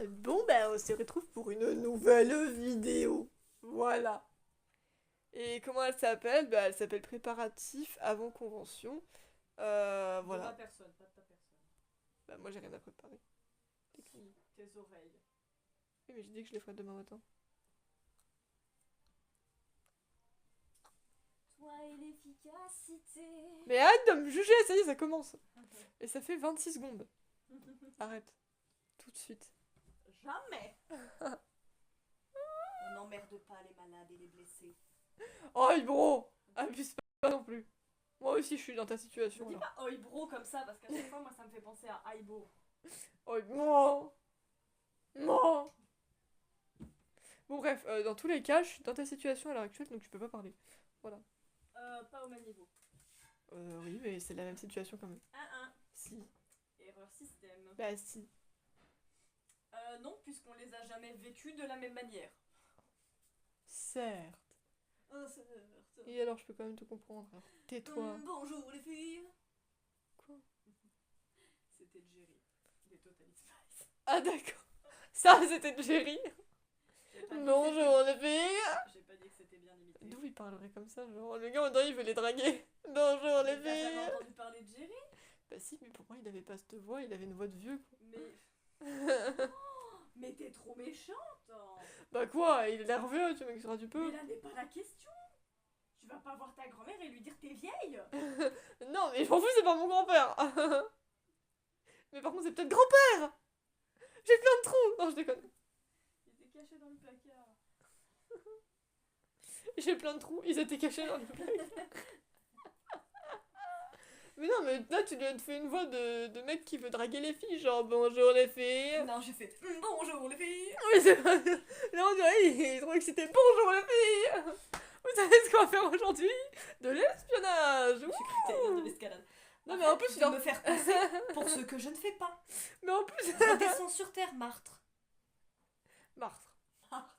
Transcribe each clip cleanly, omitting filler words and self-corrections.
Bon, bah, on se retrouve pour une nouvelle vidéo. Voilà. Et comment elle s'appelle? Bah, elle s'appelle Préparatif avant convention. De ma Voilà. personne, pas de ta personne. Bah, moi, j'ai rien à préparer. Si, tes oreilles. Oui, mais j'ai dit que je les ferais demain matin. Toi et l'efficacité. Mais arrête de me juger, ça y est, ça commence. Et ça fait 26 secondes. Arrête. Tout de suite. Jamais. On n'emmerde pas les malades et les blessés. Oh, bro! Abuse pas non plus. Moi aussi, je suis dans ta Ne situation, dis là. pas oi bro comme ça parce qu'à chaque fois, moi, ça me fait penser à Aibo. Oh, non! Non! Bon, bref, dans tous les cas, je suis dans ta situation à l'heure actuelle, donc je peux pas parler. Voilà. Pas au même niveau. Oui, mais c'est la même situation quand même. 1-1. Si. Erreur système. Bah, si. Non, puisqu'on les a jamais vécus de la même manière. Certes. Oh, certes. Et alors, je peux quand même te comprendre. Alors, tais-toi. Bonjour les filles. Quoi? C'était Jerry, des Totally Spies. Ah, d'accord. Ça, c'était Jerry. J'ai pas dit que Bonjour les filles. c'était- J'ai pas dit que c'était bien imité. D'où il parlerait comme ça? Genre, le gars, on dirait il veut les draguer. Bonjour les T'as jamais filles. entendu parler de Jerry? Bah, si, mais pour moi, il avait pas cette voix, il avait une voix de vieux, quoi. Mais. Mais t'es trop méchante hein. Bah, quoi? Il est nerveux, tu m'excuseras du Mais peu. là n'est pas la question. Tu vas pas voir ta grand-mère et lui dire t'es vieille. Non, mais je m'en fous, c'est pas mon grand-père. Mais par contre, c'est peut-être grand-père. J'ai plein de trous. Non, je déconne. Il était caché dans le placard. J'ai plein de trous, ils étaient cachés dans le placard. Mais non, mais là, tu lui fais une voix de mec qui veut draguer les filles, genre bonjour les filles. Non, j'ai fait bonjour les filles. Mais c'est pas. Là, on dirait, il est trop excité. Bonjour les filles. Vous savez ce qu'on va faire aujourd'hui? De l'espionnage. J'ai cru que t'allais dire de l'escalade. Non, mais en plus, il de en. me faire passer pour ce que je ne fais pas. Mais en plus. Redescends sur terre, Martre. Martre. Martre.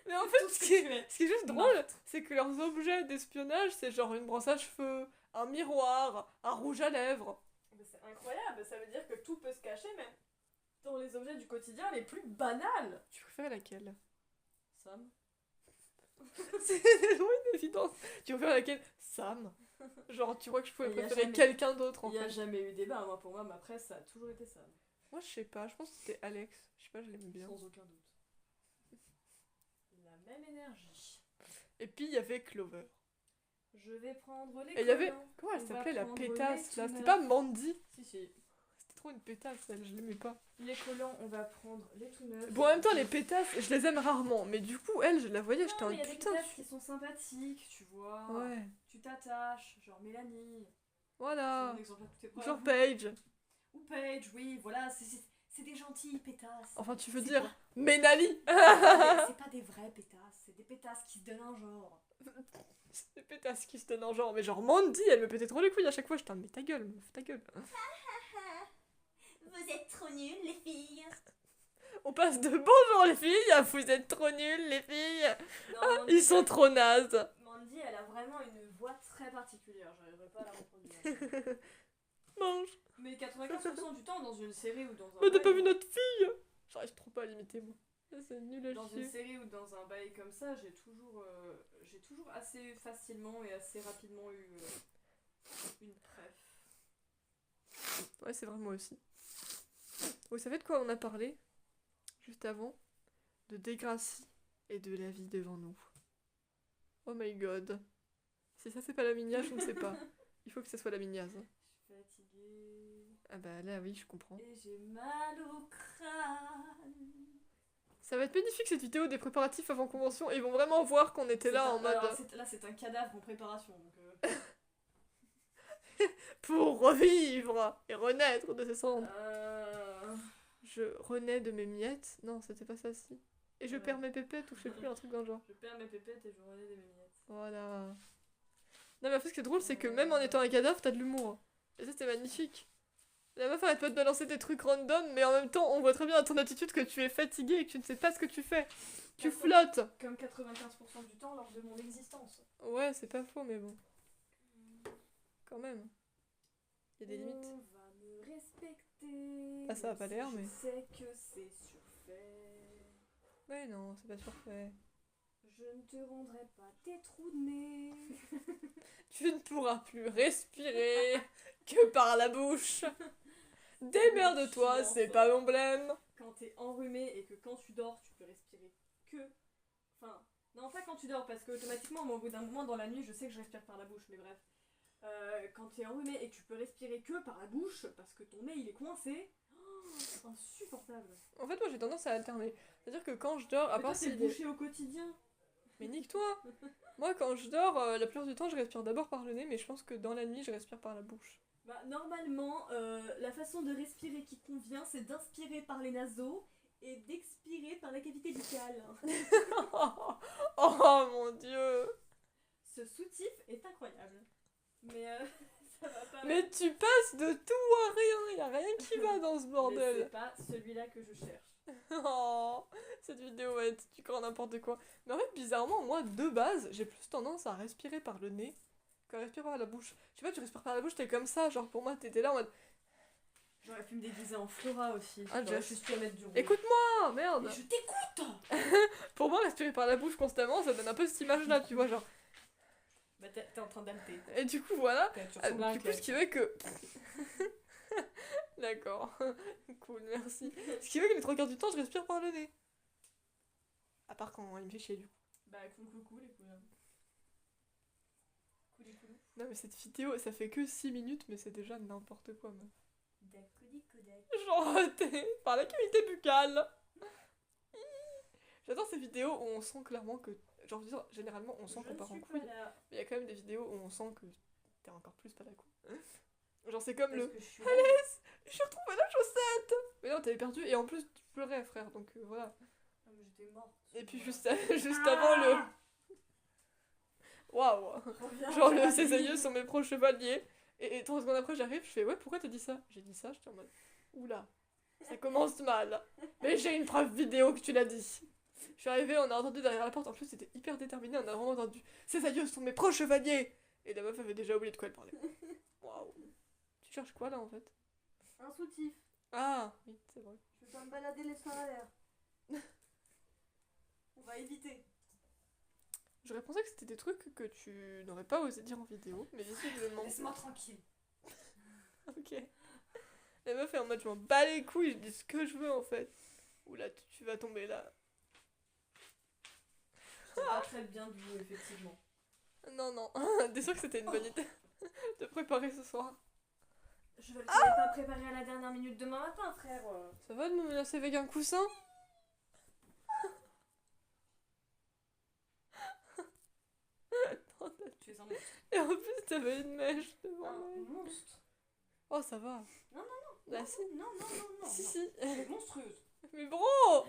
Mais en fait, Tout ce qui tu es. est, ce qui est juste drôle, c'est que leurs objets d'espionnage, c'est genre une brosse à cheveux, un miroir, un rouge à lèvres. Mais c'est incroyable, ça veut dire que tout peut se cacher même dans les objets du quotidien les plus banals. Tu préfères laquelle? Sam. C'est vraiment une évidence. Tu préfères laquelle? Sam. Genre, tu crois que je pouvais Il y a préférer jamais- quelqu'un d'autre en Il n'y a fait. jamais eu débat, moi pour moi ma presse ça a toujours été Sam. Moi, je sais pas, je pense que c'était Alex. Je sais pas, je l'aimais bien. Sans aucun doute. La même énergie. Et puis, il y avait Clover. Je vais prendre les Et il y avait. collants. Comment elle On va s'appelait la prendre pétasse les là? C'était tuneurs. pas Mandy? Si, si. C'était trop une pétasse, elle, je l'aimais pas. Les collants, on va prendre les tout neufs. Bon, en même temps, les pétasses, je les aime rarement. Mais du coup, elle, je la voyais, j'étais Non, en mais il y a des putain. pétasses qui sont sympathiques, tu vois. Ouais, Tu t'attaches, genre Mélanie. C'est voilà. mon exemple à toutes épreuves. Genre Paige. Ou Paige, oui, voilà, c'est des gentils pétasses. Enfin, tu veux C'est dire quoi Ménali. C'est pas des vrais pétasses, c'est des pétasses qui se donnent un genre. C'est des pétasses qui se donnent en genre. Mais genre Mandy, elle me pétait trop les couilles à chaque fois. J'étais, mais ta gueule, meuf, ta gueule. Vous êtes trop nuls, les filles. On passe de bonjour les filles à vous êtes trop nuls les filles. Non, Mandy, Ils sont trop nazes. Mandy, elle a vraiment une voix très particulière, j'arriverai pas à la reproduire. Mange. Mais 95% du temps, dans une série ou dans un Mais t'as pas bail- vu notre fille? J'arrive trop pas à l'imiter, moi. C'est nul à Dans une chier. série ou dans un bail comme ça, j'ai toujours assez facilement et assez rapidement eu une préf. Ouais, c'est vrai, moi aussi. Vous savez de quoi on a parlé? Juste avant? De Degrassi et de la vie devant nous. Oh my god. Si ça c'est pas la mignasse, je ne sais pas. Il faut que ça soit la mignasse. Je suis fatiguée Ah bah là oui, je comprends. et j'ai mal au crâne. Ça va être magnifique cette vidéo des préparatifs avant convention et ils vont vraiment voir qu'on était là en mode Là, c'est un cadavre en préparation. Donc, pour revivre et renaître de ses cendres. euh, Je renais de mes miettes. Non, c'était pas ça si. Et je Ouais. perds mes pépettes ou je sais plus, un truc dans le genre. Je perds mes pépettes et je renais des miettes. Voilà. Non mais en fait ce qui est drôle c'est que même en étant un cadavre t'as de l'humour. Et ça c'est magnifique. La meuf arrête pas de balancer des trucs random mais en même temps on voit très bien à ton attitude que tu es fatigué et que tu ne sais pas ce que tu fais. Tu flottes. Comme 95% du temps lors de mon existence. Ouais c'est pas faux mais bon. Quand même. Il y a des limites. On va me respecter. Ah, ça a pas l'air, mais- Je sais que c'est surfait. Ouais, non, c'est pas parfait. Je ne te rendrai pas tes trous de nez. Tu ne pourras plus respirer que par la bouche. Démerde-toi, c'est pas mon blême. Quand t'es enrhumé et que quand tu dors, tu peux respirer que... Enfin, non, pas quand tu dors, parce que automatiquement, moi, au bout d'un moment dans la nuit, je sais que je respire par la bouche, mais bref. Quand t'es enrhumé et que tu peux respirer que par la bouche, parce que ton nez, il est coincé, insupportable. En fait, moi j'ai tendance à alterner. C'est-à-dire que quand je dors, à Mais toi, part t'es si. bouché au quotidien. Mais nique-toi! Moi, quand je dors, la plupart du temps, je respire d'abord par le nez, mais je pense que dans la nuit, je respire par la bouche. Bah, normalement, la façon de respirer qui convient, c'est d'inspirer par les naseaux et d'expirer par la cavité buccale. Oh mon dieu! Ce soutif est incroyable. Mais ça va pas. Mais tu passes de tout à rien, y a rien qui va dans ce Mais bordel. c'est pas celui-là que je cherche. Oh, cette vidéo va être du grand n'importe quoi. Mais en fait, bizarrement, moi, de base, j'ai plus tendance à respirer par le nez qu'à respirer par la bouche. Je sais pas, tu respires par la bouche, t'es comme ça, genre pour moi, t'étais là en mode. J'aurais pu me déguiser en Flora aussi. Ah, J'aurais Jess. juste pu mettre du rouge. Écoute-moi, merde! Mais je t'écoute. Pour moi, respirer par la bouche constamment, ça donne un peu cette image-là, tu vois, genre. Bah t'es en train d'alter. Et du coup, voilà. Tu ressembles à un Du coup, clown. ce qui fait que. D'accord. Cool, merci. Ce qui fait que les trois quarts du temps, je respire par le nez. À part quand il me fait chier, du coup. Bah coucou les couleurs. Couli coulou. Non, mais cette vidéo, ça fait que 6 minutes, mais c'est déjà n'importe quoi, meuf. Dacody Kodak. Genre, t'es par la cavité buccale. J'adore ces vidéos où on sent clairement que. Genre, je veux dire, généralement, on sent qu'on part en couille. là. Mais il y a quand même des vidéos où on sent que t'es encore plus pas la couille. Genre, c'est comme Parce le. que je suis J'ai retrouvé la chaussette! Mais non, t'avais perdu, et en plus, tu pleurais, frère, donc voilà. Ah, mais j'étais morte. Et puis, juste avant le. Waouh! Genre, le ses aïeux sont mes pros chevaliers. Et 3 secondes après, j'arrive, je fais ouais, pourquoi t'as dit ça? J'ai dit ça, j'étais en mode oula, ça commence mal. Mais j'ai une preuve vidéo que tu l'as dit. Je suis arrivée, on a entendu derrière la porte, en plus c'était hyper déterminé, on a vraiment entendu ces aïeux sont mes pros chevaliers. Et la meuf avait déjà oublié de quoi elle parlait. Waouh. Tu cherches quoi là en fait? Un soutif. Ah, oui, c'est vrai. Je vais pas me balader les seins à l'air. On va éviter. J'aurais pensé que c'était des trucs que tu n'aurais pas osé dire en vidéo, mais visiblement. Laisse-moi tranquille. Ok. La meuf est en mode je m'en bats les couilles, je dis ce que je veux en fait. Oula, tu vas tomber là. C'est pas très bien du tout, effectivement. Non, non. T'es sûr que c'était une bonne idée de préparer ce soir? Je ne l'avais pas préparé à la dernière minute demain matin, frère. Ça va de me menacer avec un coussin? Tu es un monstre. Et en plus, t'avais une mèche devant Un l'œil. monstre. Oh, ça va. Non, Bah si. Non, non, non, non. Si, non. si. Tu es monstrueuse. Mais bro.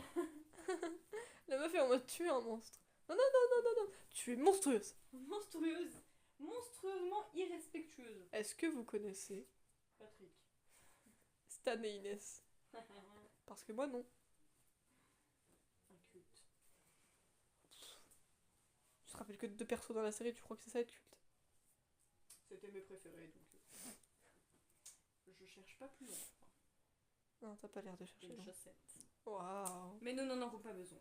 La meuf est en mode tu es un monstre. Non, non, non, non, non, non. Tu es monstrueuse. Monstrueuse. Monstrueusement irrespectueuse. Est-ce que vous connaissez Patrick. Stan et Inès? Parce que moi, non. Un culte. Je te rappelle que 2 persos dans la série, tu crois que c'est ça être culte? C'était mes préférés, donc... Je cherche pas plus loin. Non, t'as pas l'air de chercher. Une non. chaussette. Waouh. Mais nous n'en avons pas besoin.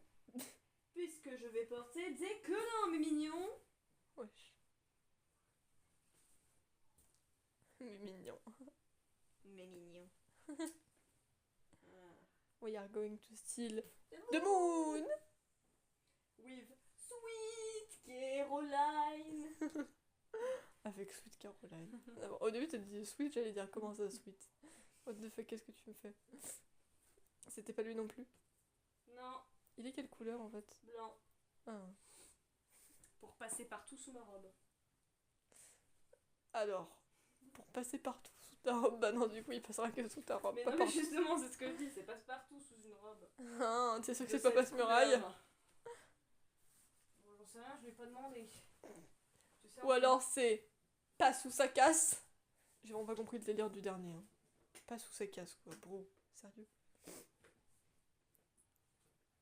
Puisque je vais porter des colins, mes mignons. Wesh. Mais mignon. Mes mignons. We are going to steal the moon. With Sweet Caroline. Avec Sweet Caroline. D'abord, au début, t'as dit Sweet, j'allais dire comment ça, Sweet? What the fuck, qu'est-ce que tu me fais? C'était pas lui non plus. Non, Il est quelle couleur en fait? blanc. Ah. Pour passer partout sous ma robe. Alors, pour passer partout sous ta robe, bah non, du coup, il passera que sous ta robe, Mais pas non, mais partout. justement, c'est ce que je dis, c'est passe partout sous une robe. Ah, t'es sûr que De c'est pas cette passe-muraille? couleur. Bon, j'en sais rien, je lui ai pas demandé. Tu sais, Ou alors c'est pas sous sa casse? J'ai vraiment pas compris le délire du dernier. Hein. Pas sous sa casse, quoi, bro. Sérieux?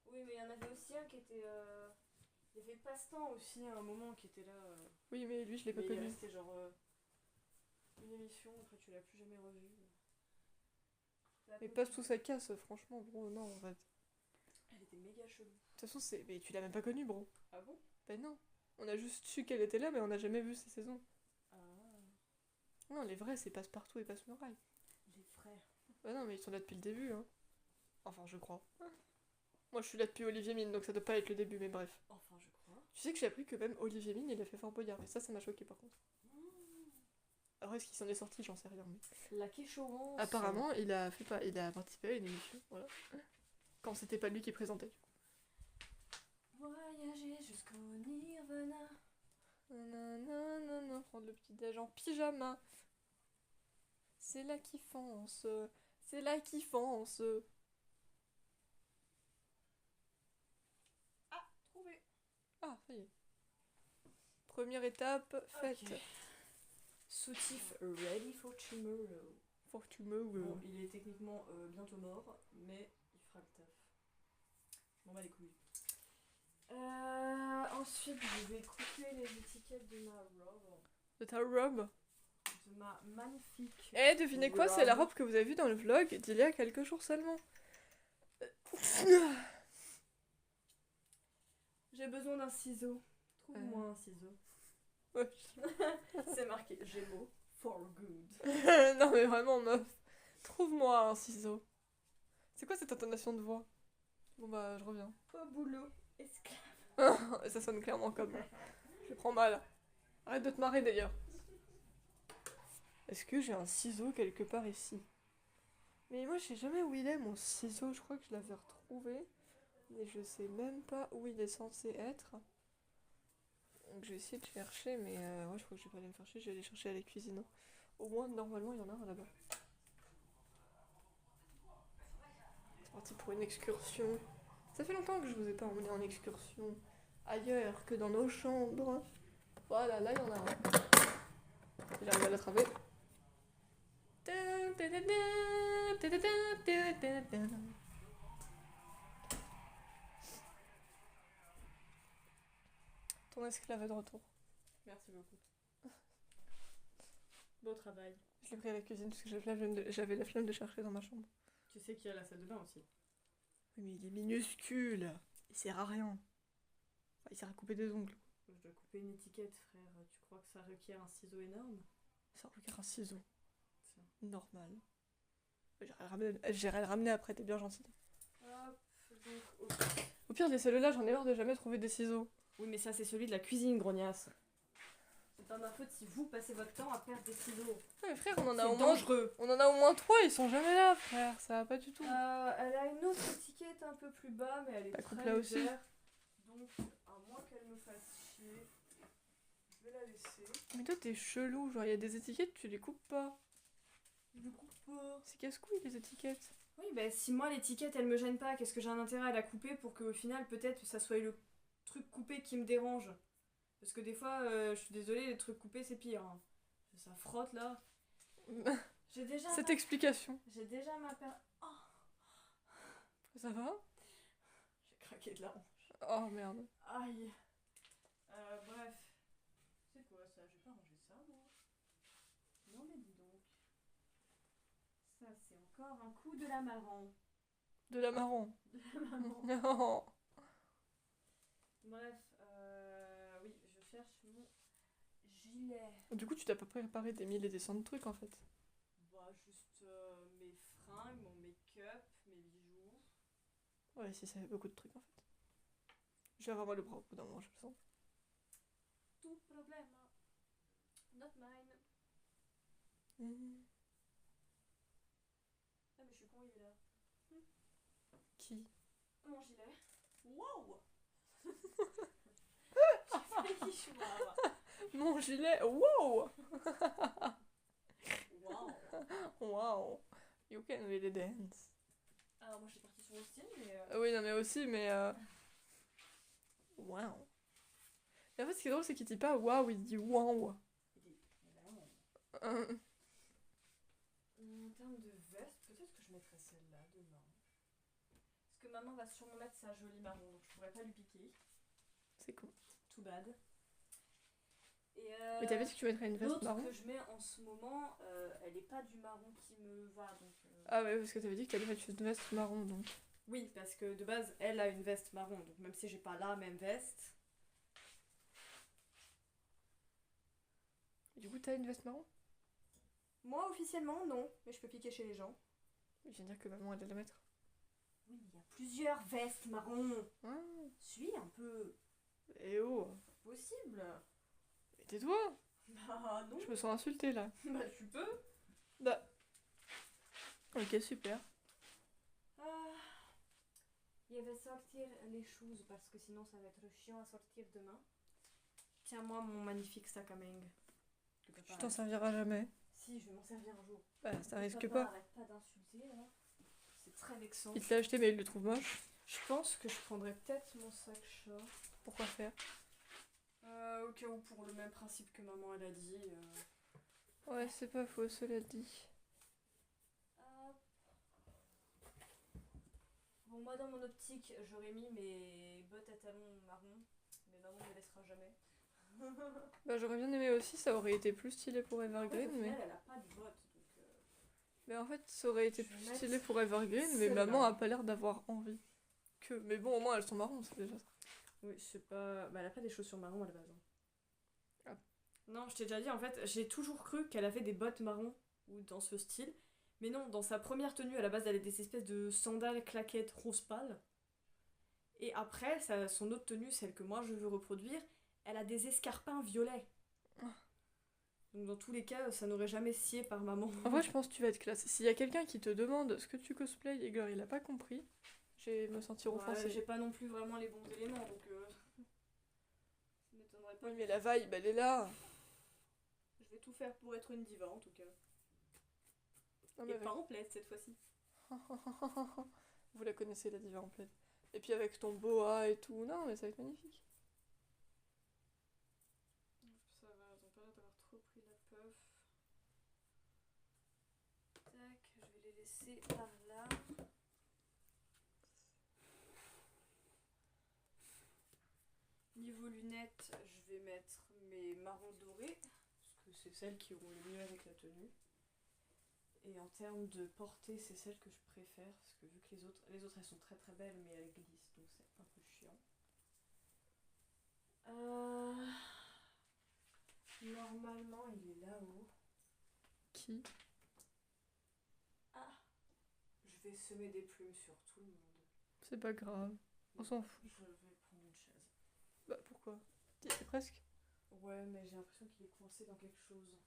Oui, mais il y en avait aussi un qui était. Il y avait Passe-temps aussi à un moment qui était là. Oui, mais lui, je l'ai pas Mais il est connu. resté genre. Une émission, après tu l'as plus jamais revu. Mais pas sous sa casse, franchement, bro, non, en fait. Elle était méga chelou. De toute façon, c'est. Mais tu l'as même pas connue, bro. Ah bon? Ben non. On a juste su qu'elle était là, mais on n'a jamais vu ses saisons. Ah. Non, les vrais, c'est Passe-Partout et Passe-Muraille. Les frères. Bah non, mais ils sont là depuis le début, hein. Enfin, je crois. Moi, je suis là depuis Olivier Mine, donc ça doit pas être le début, mais bref. Enfin, je crois. Tu sais que j'ai appris que même Olivier Mine, il a fait Fort Boyard, et ça m'a choqué par contre. Alors, est-ce qu'il s'en est sorti? J'en sais rien, mais. La Kéchorance. Apparemment, il a participé à une émission, voilà. Quand c'était pas lui qui présentait. Voyager jusqu'au Nirvana. Nanana, prendre le petit déj en pyjama. C'est là qui fonce. C'est là qui fonce. Trouvé. Ah, ça y est. Première étape faite. Ok. Soutif ready for tomorrow. For tomorrow. Bon, il est techniquement bientôt mort, mais il fera le taf. Je m'en bats les couilles. Ensuite, je vais couper les étiquettes de ma robe. De ta robe. De ma magnifique. Eh, devinez quoi, c'est la robe que vous avez vue dans le vlog d'il y a quelques jours seulement. J'ai besoin d'un ciseau. Trouve-moi un ciseau. Ouais. C'est marqué Gémeaux for good. Non mais vraiment, meuf. Trouve-moi un ciseau. C'est quoi cette intonation de voix? Bon bah, je reviens. Au boulot, esclave. Ça sonne clairement comme... Je le prends mal. Arrête de te marrer d'ailleurs. Est-ce que j'ai un ciseau quelque part ici? Mais moi je sais jamais où il est mon ciseau, je crois que je l'avais retrouvé. Mais je sais même pas où il est censé être. Donc je vais essayer de chercher, mais ouais, je crois que je vais pas aller me chercher, je vais aller chercher à la cuisine. Au moins normalement il y en a un là-bas. C'est parti pour une excursion. Ça fait longtemps que je vous ai pas emmené en excursion ailleurs que dans nos chambres. Voilà, là il y en a un. J'arrive à l'attraper. Ton esclave est de retour. Merci beaucoup. Beau travail. Je l'ai pris à la cuisine parce que j'avais la flemme de chercher dans ma chambre. Tu sais qu'il y a la salle de bain aussi. Oui, mais il est minuscule. Il sert à rien. Enfin, il sert à couper des ongles. Je dois couper une étiquette, frère. Tu crois que ça requiert un ciseau énorme? Ça requiert un ciseau. Tiens. Normal. J'irai le ramener après, t'es bien gentil. Hop, donc, Au pire, les celles-là, j'en ai marre de jamais trouver des ciseaux. oui, mais ça, c'est celui de la cuisine, grognasse. C'est pas ma faute si vous passez votre temps à perdre des ciseaux. Ouais, mais frère, on en C'est a au moins... dangereux. On en a au moins 3, ils sont jamais là, frère. Ça va pas du tout. Elle a une autre étiquette un peu plus bas, mais elle est La coupe très là aussi. légère. Donc, à moins qu'elle me fasse chier, je vais la laisser. Mais toi, t'es chelou. Genre, il y a des étiquettes, tu les coupes pas. Je coupe pas. C'est casse-couille, les étiquettes. Oui, bah si moi l'étiquette elle me gêne pas, qu'est-ce que j'ai un intérêt à la couper pour qu'au final peut-être ça soit le truc coupé qui me dérange? Parce que des fois, je suis désolée, les trucs coupés c'est pire. Hein. Ça frotte là. J'ai déjà. Cette explication. J'ai déjà ma paire. Oh, Ça va? j'ai craqué de la hanche. Oh merde. Aïe. Bref. C'est quoi ça? J'ai pas rangé ça moi. Non mais dis donc. Ça c'est encore un coup de la marron. De la marron. De la marron. Non. Bref, oui, je cherche mon gilet. Du coup, tu t'as pas préparé des 1000 et des cents de trucs en fait. Bah, juste mes fringues, mon make-up, mes bijoux. Ouais, si, ça fait beaucoup de trucs en fait. Je vais avoir mal au bras au bout d'un moment, je le sens. Tout problème. Not mine. Ah, mais je suis con, il est là. Qui? Mon gilet. Wow! J'ai failli choir. Mon gilet. Wow! Wow! Wow! You can really dance. Alors, moi, je suis partie sur le style, mais. Oui, non, mais aussi, mais. Wow! Et en fait, ce qui est drôle, c'est qu'il dit pas wow, il dit wow. Il dit wow. Euh, En termes de veste, peut-être que je mettrais celle-là demain. Parce que maman va sûrement mettre sa jolie marron, donc je pourrais pas lui piquer. C'est con. Too bad. Et Mais t'avais dit que tu mettrais une veste l'autre marron? que je mets en ce moment, elle est pas du marron qui me va, donc. Ah ouais, parce que t'avais dit que t'allais mettre une veste marron, donc. Oui, parce que de base, elle a une veste marron, donc même si j'ai pas la même veste... Et du coup, t'as une veste marron? Moi, officiellement, non, mais je peux piquer chez les gens. Je viens de dire que maman allait la mettre. Oui, mais il y a plusieurs vestes marron. Ah, Suis un peu. eh oh, Possible. mais tais-toi! Bah non. Je me sens insultée là. Bah tu peux. Bah. Ok, super. Ah, il va sortir les choses parce que sinon ça va être chiant à sortir demain. Tiens-moi mon magnifique sac à main. Que Tu papa t'en a- serviras jamais. Si, je vais m'en servir un jour. Bah, ça Que risque papa pas. arrête pas d'insulter là. C'est très vexant. Il te l'a acheté, mais il le trouve moche. Je pense que je prendrais peut-être mon sac chat. Pourquoi faire? Au cas où pour le même principe que maman elle a dit. Ouais, c'est pas faux, cela dit. Hop. Bon, moi dans mon optique, j'aurais mis mes bottes à talons marron, mais maman ne me laissera jamais. Bah, j'aurais bien aimé aussi, ça aurait été plus stylé pour En fait, Evergreen, au mais. final, elle a pas de bottes, donc. Mais en fait, ça aurait été Je vais plus mettre stylé pour Evergreen, mais celle-là. maman a pas l'air d'avoir envie. Que. Mais bon, au moins elles sont marrons, c'est déjà ça. Oui, c'est pas. Bah, elle a pas des chaussures marron à la base. Hein. Ah. Non, je t'ai déjà dit, en fait, j'ai toujours cru qu'elle avait des bottes marron ou dans ce style. Mais non, dans sa première tenue, à la base, elle a des espèces de sandales claquettes rose pâle. Et après, son autre tenue, celle que moi je veux reproduire, elle a des escarpins violets. Ah. Donc dans tous les cas, ça n'aurait jamais scié par maman. En vrai, je pense que tu vas être classe. S'il y a quelqu'un qui te demande ce que tu cosplays et que il a pas compris, je vais me sentir Ouais, offensée. j'ai pas non plus vraiment les bons éléments, donc ça m'étonnerait pas. Oui, mais la vibe, elle est là. Je vais tout faire pour être une diva en tout cas. Non, mais Et pas en plaid cette fois-ci. Vous la connaissez, la diva en plaid. Et puis avec ton boa et tout. Non, mais ça va être magnifique. Ça va, ils ont pas l'air d'avoir trop pris la puff. Tac, je vais les laisser par là. Niveau lunettes, je vais mettre mes marrons dorés, parce que c'est celles qui vont le mieux avec la tenue. Et en termes de portée, c'est celle que je préfère, parce que vu que les autres elles sont très très belles, mais elles glissent, donc c'est un peu chiant. Normalement, il est là-haut. Qui? Ah, je vais semer des plumes sur tout le monde. C'est pas grave. On s'en fout. Je vais prendre une chaise. Bah pourquoi? T'y étais presque. Ouais, mais j'ai l'impression qu'il est coincé dans quelque chose.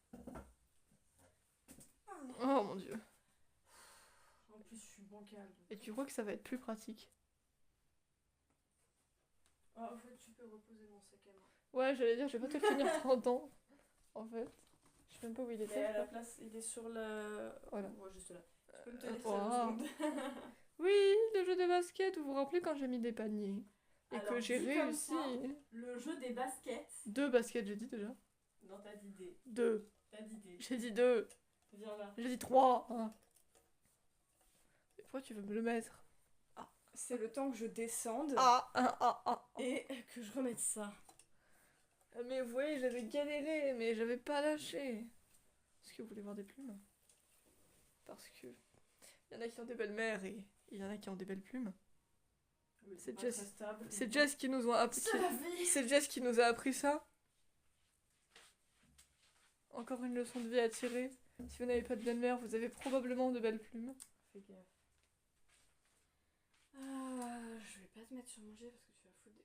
Oh mon dieu. En plus, je suis bancale. Et tu crois que ça va être plus pratique? Ah, en fait, tu peux reposer mon sac à main. Ouais, j'allais dire, je vais pas te le tenir 30 ans. En fait. Je sais même pas où il Mais était. à la place, il est sur la. Voilà. Ouais, juste là. Tu peux me tenir Wow. ça 2 secondes. Oui, le jeu de basket, vous vous rappelez quand j'ai mis des paniers? Et Alors, que j'ai dit comme réussi. ça, le jeu des baskets. 2 baskets, j'ai dit déjà. Non, t'as d'idée. 2. T'as d'idée. J'ai dit 2. Viens là. J'ai dit 3. Et pourquoi tu veux me le mettre? C'est le temps que je descende Ah. et que je remette ça. Mais vous voyez, j'avais galéré, mais j'avais pas lâché. Est-ce que vous voulez voir des plumes? Parce que il y en a qui ont des belles mères et il y en a qui ont des belles plumes. Oui, C'est pas Jess. très stable. C'est Jess qui nous a appris. C'est la vie. C'est Jess qui nous a appris ça. Encore une leçon de vie à tirer. Si vous n'avez pas de belle mère, vous avez probablement de belles plumes. Fais gaffe. Je vais pas te mettre sur manger parce que tu vas foutre.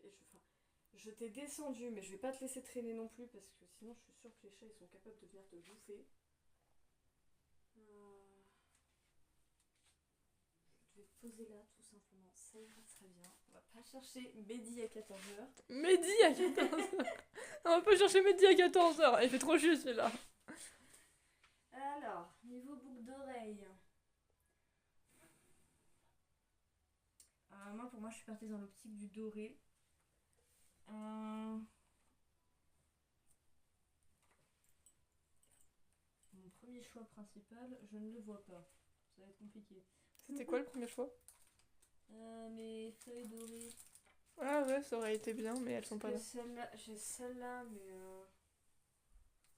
Je t'ai descendu, mais je vais pas te laisser traîner non plus parce que sinon je suis sûre que les chats ils sont capables de venir te bouffer. Je vais te poser là tout simplement, ça ira très bien. On va pas chercher Mehdi à 14h. Mehdi à 14h. On va pas chercher Mehdi à 14h. Il fait trop juste celui-là. Alors, niveau boucle d'oreille. Pour moi, je suis partie dans l'optique du doré. Mon premier choix principal, je ne le vois pas. Ça va être compliqué. C'était quoi le premier choix? Mes feuilles dorées. Ah ouais, ça aurait été bien, mais elles sont pas là. J'ai celle-là, mais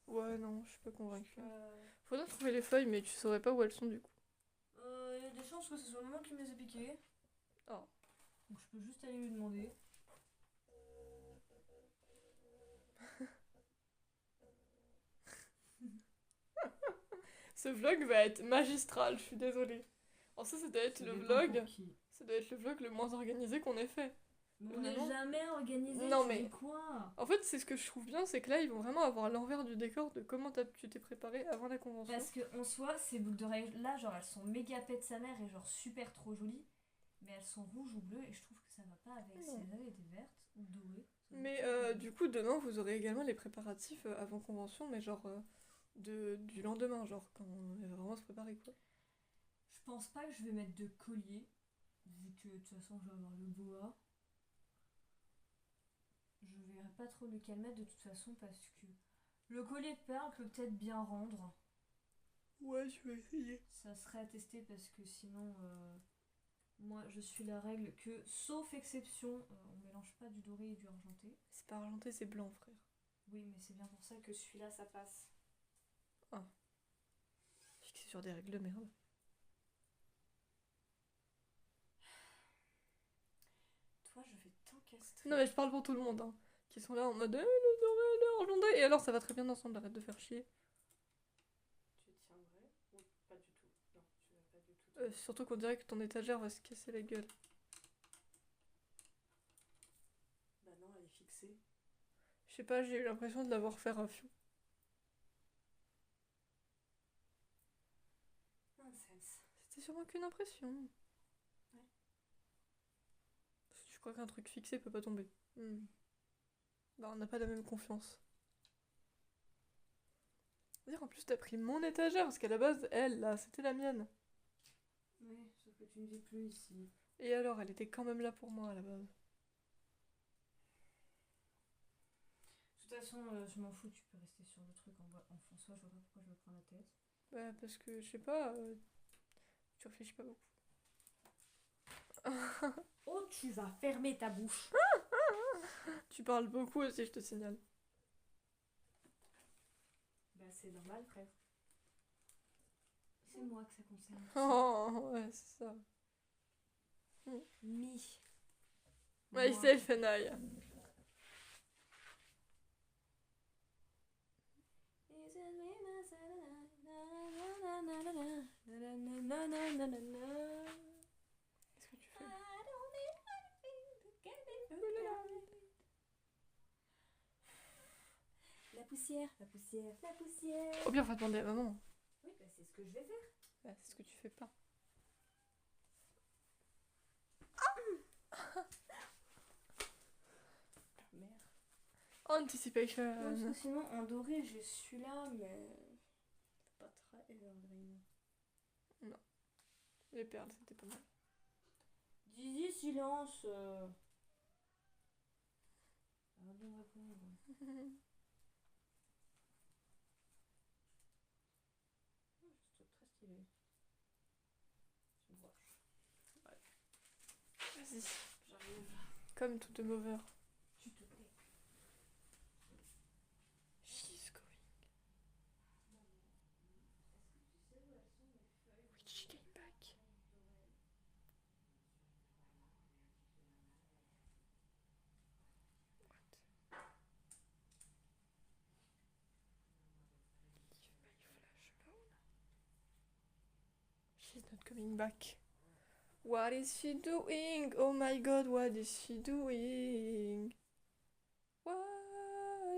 Ouais, non, je suis pas convaincue. euh, Faudrait trouver les feuilles, mais tu saurais pas où elles sont du coup. il y a des chances que ce soit maman qui me les ait piquées. Oh. Donc je peux juste aller lui demander. Ce vlog va être magistral, je suis désolée. Alors ça doit être Ça le dépend vlog. pour qui. Ça doit être le vlog le moins organisé qu'on ait fait. Mais on n'est Vraiment. jamais organisé, Non, tu mais- dis quoi? En fait, c'est ce que je trouve bien, c'est que là, ils vont vraiment avoir l'envers du décor de comment tu t'es préparé avant la convention. Parce que en soi, ces boucles d'oreilles là, genre elles sont méga pète sa mère et genre super trop jolies. Mais elles sont rouges ou bleues et je trouve que ça va pas avec. Si Non. elles avaient été vertes ou dorées. ça aurait Mais pu être du coup, demain, vous aurez également les préparatifs avant convention, mais genre du lendemain, genre quand on va vraiment se préparer, quoi. Je pense pas que je vais mettre de collier, vu que de toute façon je vais avoir le boa. Je verrai pas trop lequel mettre de toute façon parce que le collier de perles peut peut-être bien rendre. Ouais, je vais essayer. Ça serait à tester parce que sinon, moi je suis la règle que, sauf exception, on mélange pas du doré et du argenté. C'est pas argenté, c'est blanc, frère. Oui, mais c'est bien pour ça que celui-là ça passe. Fixé sur des règles de merde. Toi, je vais t'encastrer. Non, mais je parle pour tout le monde, hein. Qui sont là en mode le doré, le argenté. Et alors, ça va très bien ensemble, arrête de faire chier. Tu tiendrais ou pas du tout? Non, tu vas pas du tout. Surtout qu'on dirait que ton étagère va se casser la gueule. Bah non, elle est fixée. Je sais pas, j'ai eu l'impression de l'avoir fait un fion. Nonsense. C'était sûrement qu'une impression. Ouais. Je crois qu'un truc fixé peut pas tomber. Bah, on n'a pas la même confiance. C'est-à-dire, en plus, t'as pris mon étagère, parce qu'à la base, elle, là, c'était la mienne. Oui, sauf que tu ne vis plus ici. Et alors, elle était quand même là pour moi, à la base. De toute façon, je m'en fous, tu peux rester sur le truc en soi, je vois pas pourquoi je me prends la tête. Bah, parce que, je sais pas, tu réfléchis pas beaucoup. Oh, tu vas fermer ta bouche. Tu parles beaucoup aussi, je te signale. Bah c'est normal, frère. C'est moi que ça concerne. Oh, ouais, c'est ça. Mi. Myself and I. Qu'est-ce que tu fais? La poussière, la poussière, la poussière. Au pire, on va demander à maman. Oui, bah c'est ce que je vais faire. Bah, c'est ce que tu fais pas. Merde. Anticipation. Parce que sinon, en doré, j'ai celui-là, mais pas très evergreen. Les perles, c'était pas mal. Dizzy, silence. Arrête de me répondre. C'est très stylé. C'est une broche. Vas-y. J'arrive. Comme toute mover. S'il te plaît. She's going. Which she came back. She's not coming back. What is she doing? Oh my god, what is she doing? What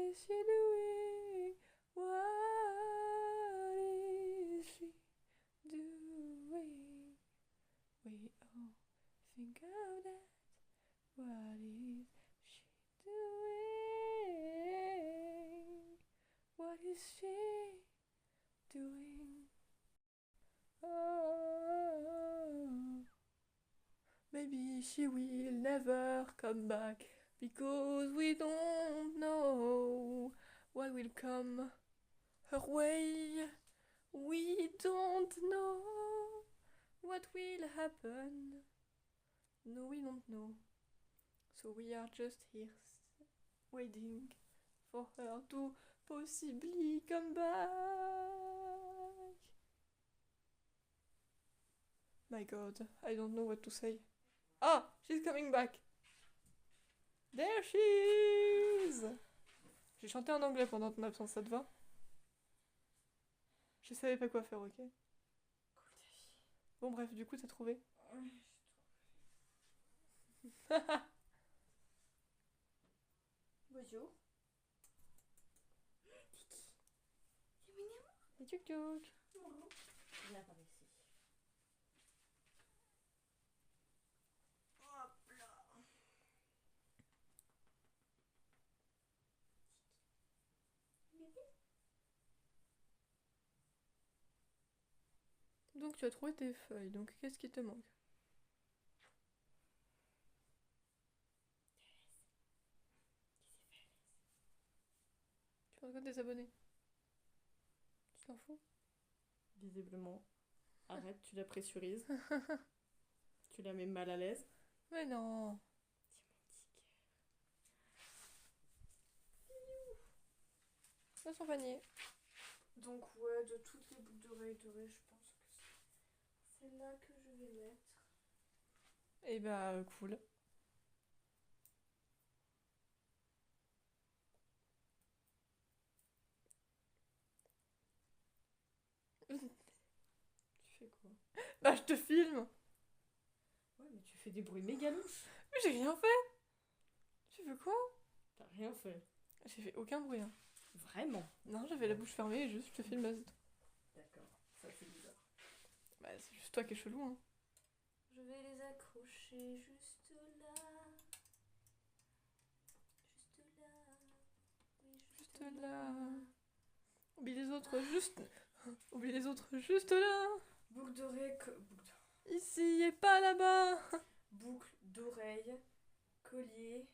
is she doing? What is she doing? We all think of that. What is she doing? What is she doing? Oh, maybe she will never come back because we don't know what will come her way. We don't know what will happen. No, we don't know. So we are just here waiting for her to possibly come back. My god, I don't know what to say. Ah, she's coming back. There she is. J'ai chanté en anglais pendant ton absence, ça te va? Je savais pas quoi faire, ok? Cool ta vie. Bon bref, du coup t'as trouvé. Ouais, bonjour. Et tchouk tchouk. Viens par ici. Hop là. Donc tu as trouvé tes feuilles, donc qu'est-ce qui te manque? Tu regardes des abonnés. Tu t'en fous? Visiblement. Arrête, tu la pressurises. Tu la mets mal à l'aise. Mais non. Dans son panier. Donc ouais, de toutes les boucles d'oreilles dorées, je pense que c'est celle-là que je vais mettre. Et bah cool. Tu fais quoi? Bah je te filme. Ouais, mais tu fais des bruits méga louches. Mais j'ai rien fait. Tu veux quoi? T'as rien fait. J'ai fait aucun bruit. Hein. Vraiment? Non, j'avais la bouche fermée et juste je te filme, c'est tout. D'accord, ça c'est bizarre. Bah c'est juste toi qui es chelou, hein. Je vais les accrocher juste là. Juste là. Oui, Juste là. Oublie les autres juste. Oublie les autres juste là. Boucle d'oreille. Ici et pas là-bas. Boucle d'oreille. Collier.